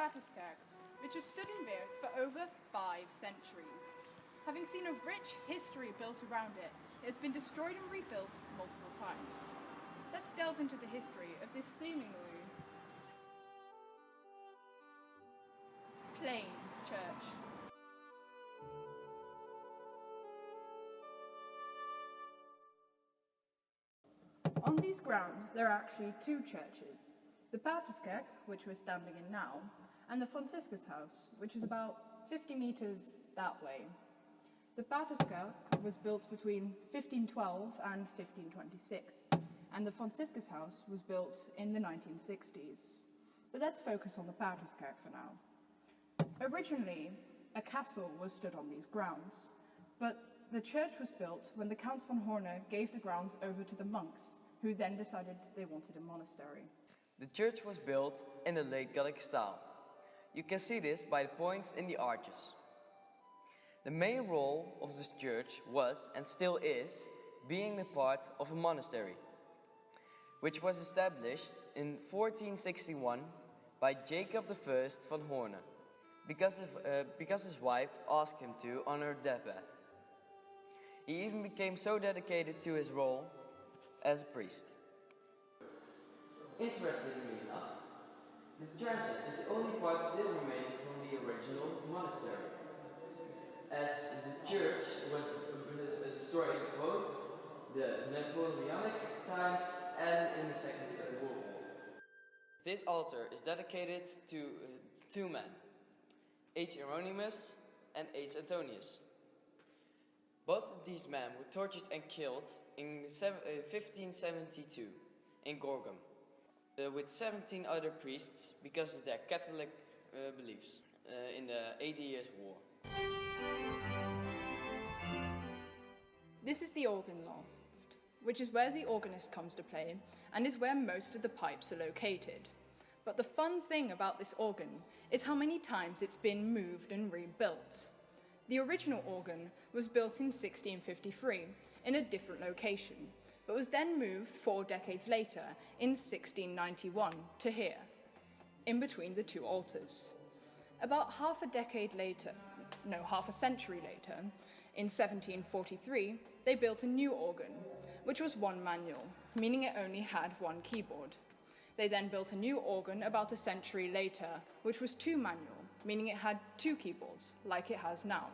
Paterskerk, which has stood in Weert for over 5 centuries. Having seen a rich history built around it, it has been destroyed and rebuilt multiple times. Let's delve into the history of this seemingly plain church. On these grounds, there are actually 2 churches. The Paterskerk, which we're standing in now, and the Franciscushuis, which is about 50 meters that way. The Paterskerk was built between 1512 and 1526, and the Franciscushuis was built in the 1960s. But let's focus on the Paterskerk for now. Originally, a castle was stood on these grounds, but the church was built when the Counts von Horne gave the grounds over to the monks, who then decided they wanted a monastery. The church was built in the late Gothic style. You can see this by the points in the arches. The main role of this church was, and still is, being a part of a monastery, which was established in 1461 by Jacob I von Horne, because his wife asked him to on her deathbed. He even became so dedicated to his role as a priest. Interestingly enough, the transept is the only part still remaining from the original monastery, as the church was destroyed both the Napoleonic times and in the Second World War. This altar is dedicated to 2 men, H. Hieronymus and H. Antonius. Both of these men were tortured and killed in 1572 in Gorgum, with 17 other priests because of their Catholic beliefs in the 80 Years' War. This is the organ loft, which is where the organist comes to play and is where most of the pipes are located. But the fun thing about this organ is how many times it's been moved and rebuilt. The original organ was built in 1653 in a different location, but was then moved 4 decades later in 1691 to here, in between the 2 altars. About half a century later, in 1743, they built a new organ, which was 1 manual, meaning it only had 1 keyboard. They then built a new organ about a century later, which was 2 manual, meaning it had 2 keyboards, like it has now.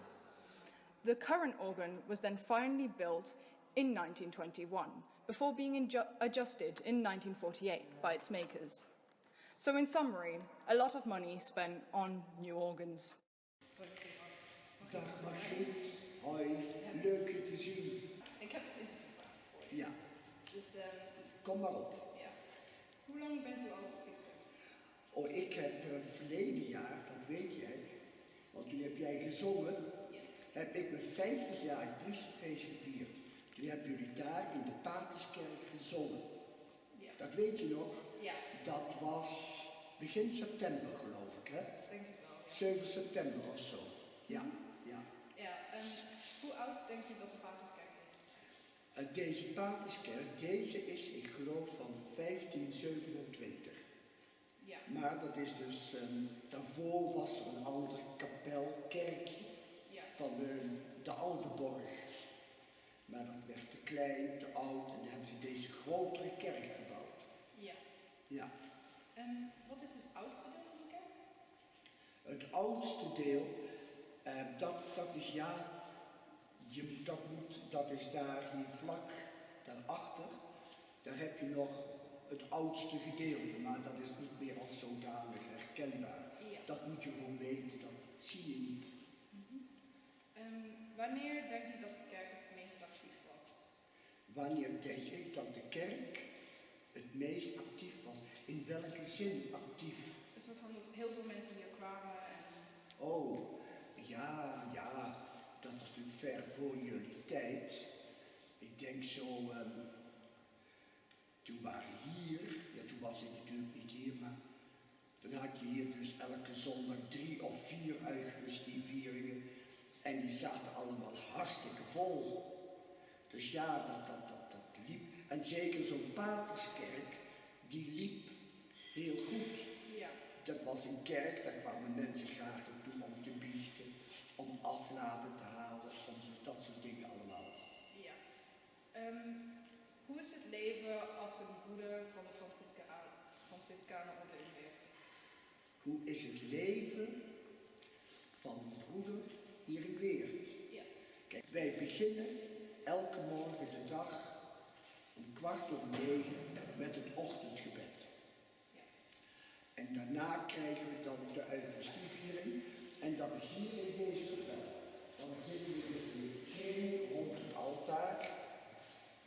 The current organ was then finally built in 1921, before being adjusted in 1948 by its makers. So in summary, a lot of money spent on new organs. Dag Margriet, hoi, leuk je te zien. Ik heb het interview voor je. Ja. Dus, kom maar op. Ja. Hoe lang bent u al christen? Oh, ik heb verleden jaar, dat weet jij, want toen heb jij gezongen, ja. Heb ik mijn 50-jarig priesterfeest gevierd. Toen hebben jullie daar in de Paterskerk gezongen. Ja. Dat weet je nog? Ja. Dat was begin september, geloof ik, hè? Denk ik wel. 7 september of zo. Ja, ja. Ja, en hoe oud denkt u dat de Paterskerk is? Deze Paterskerk, deze is, ik geloof, van 1527. Ja. Maar dat is dus, daarvoor was er een ander kapel, kerkje, ja, van de oude borg. Maar dat werd te klein, te oud en dan hebben ze deze grotere kerk gebouwd. Ja. Ja. Wat is het oudste deel van de kerk? Het oudste deel, dat is ja, dat is daar hier vlak daarachter. Daar heb je nog het oudste gedeelte, maar dat is niet meer als zodanig herkenbaar. Ja. Dat moet je gewoon weten, dat zie je niet. Wanneer denkt u dat de kerk het meest actief was? Wanneer denk ik dat de kerk het meest actief was? In welke zin actief? Een soort van dat heel veel mensen hier kwamen en... Oh, ja, dat was natuurlijk ver voor jullie tijd. Ik denk zo, toen waren hier, ja toen was ik natuurlijk niet hier, maar dan had je hier dus elke zondag 3 of 4 Eucharistievieringen en die zaten allemaal hartstikke vol. Dus ja, dat liep. En zeker zo'n Paterskerk, die liep heel goed. Ja. dat was een kerk, daar kwamen mensen graag naartoe om te biechten, om aflaten te halen, om dat soort dingen allemaal. Ja. Hoe is het leven als een broeder van de Franciscanen orde in Weert? Hoe is het leven van een broeder hier in Weert? Ja. Kijk, wij beginnen elke morgen de dag om 8:15 met het ochtendgebed. Ja. En daarna krijgen we dan de Eucharistieviering. En dat is hier in deze kapel. Dan zitten we dus in de kring rond het altaar.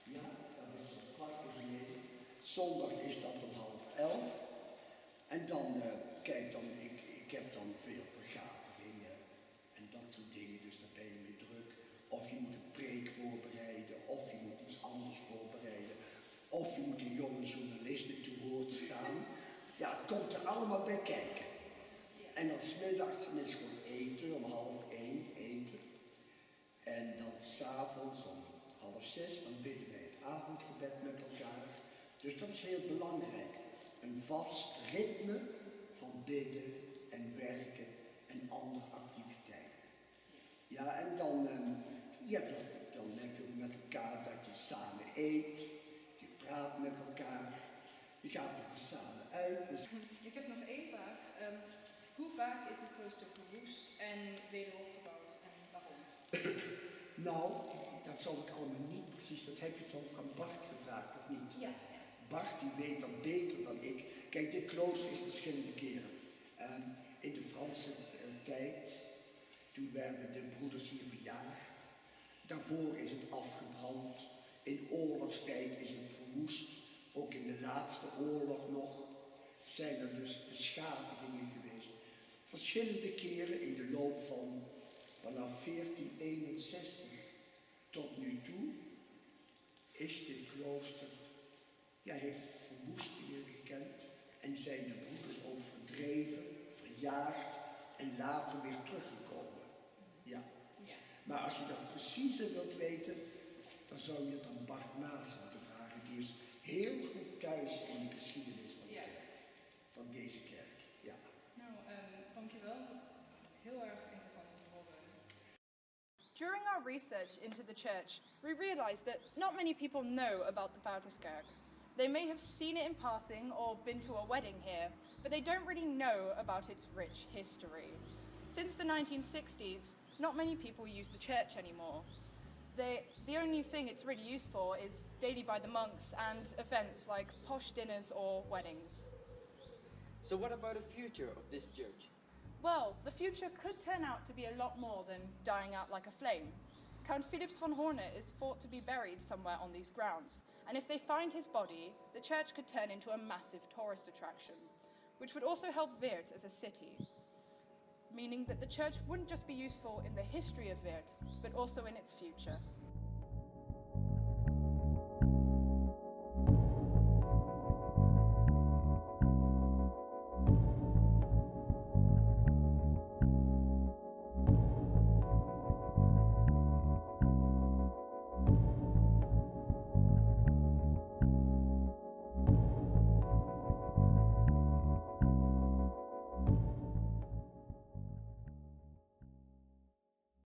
Ja, dat is om 8:15. Zondag is dat om 10:30. En dan, kijk dan, ik heb dan veel vergaderingen en dat soort dingen, dus daar ben je mee druk. Of je moet een preek voorbereiden, of je moet iets anders voorbereiden, of je moet de jonge journalisten te woord staan. Ja, het komt er allemaal bij kijken. En dan 's middags is gewoon eten, om 12:30 eten. En dan 's avonds om 5:30, dan bidden wij het avondgebed met elkaar. Dus dat is heel belangrijk. Een vast ritme van bidden en werken en andere activiteiten. Ja, en dan, dan heb je ook met elkaar dat je samen eet, je praat met elkaar, je gaat er samen uit. Dus Ik heb nog één vraag. Hoe vaak is het klooster verwoest en wederom gebouwd en waarom? nou, dat zal ik allemaal niet precies, dat heb je toch aan Bart gevraagd, of niet? Ja. Bart die weet dat beter dan ik. Kijk, dit klooster is verschillende keren. In de Franse tijd, toen werden de broeders hier verjaagd. Daarvoor is het afgebrand. In oorlogstijd is het verwoest. Ook in de laatste oorlog nog zijn er dus beschadigingen geweest. Verschillende keren in de loop van vanaf 1461 tot nu toe is dit klooster, ja, heeft verwoestingen gekend en zijn de broeders ook verdreven, verjaagd en later weer teruggekomen. Ja. Maar als je dat preciezer wilt weten, dan zou je het aan Bart Maas moeten vragen. Die is heel goed thuis in de geschiedenis van de kerk, van deze kerk. Ja. Nou, dankjewel. Dat is heel erg interessant om te horen. During our research into the church, we realized that not many people know about the Paterskerk. They may have seen it in passing or been to a wedding here, but they don't really know about its rich history. Since the 1960s, not many people use the church anymore. The only thing it's really used for is daily by the monks and events like posh dinners or weddings. So what about the future of this church? Well, the future could turn out to be a lot more than dying out like a flame. Count Philips von Horne is thought to be buried somewhere on these grounds, and if they find his body, the church could turn into a massive tourist attraction, which would also help Weert as a city, meaning that the church wouldn't just be useful in the history of Weert, but also in its future.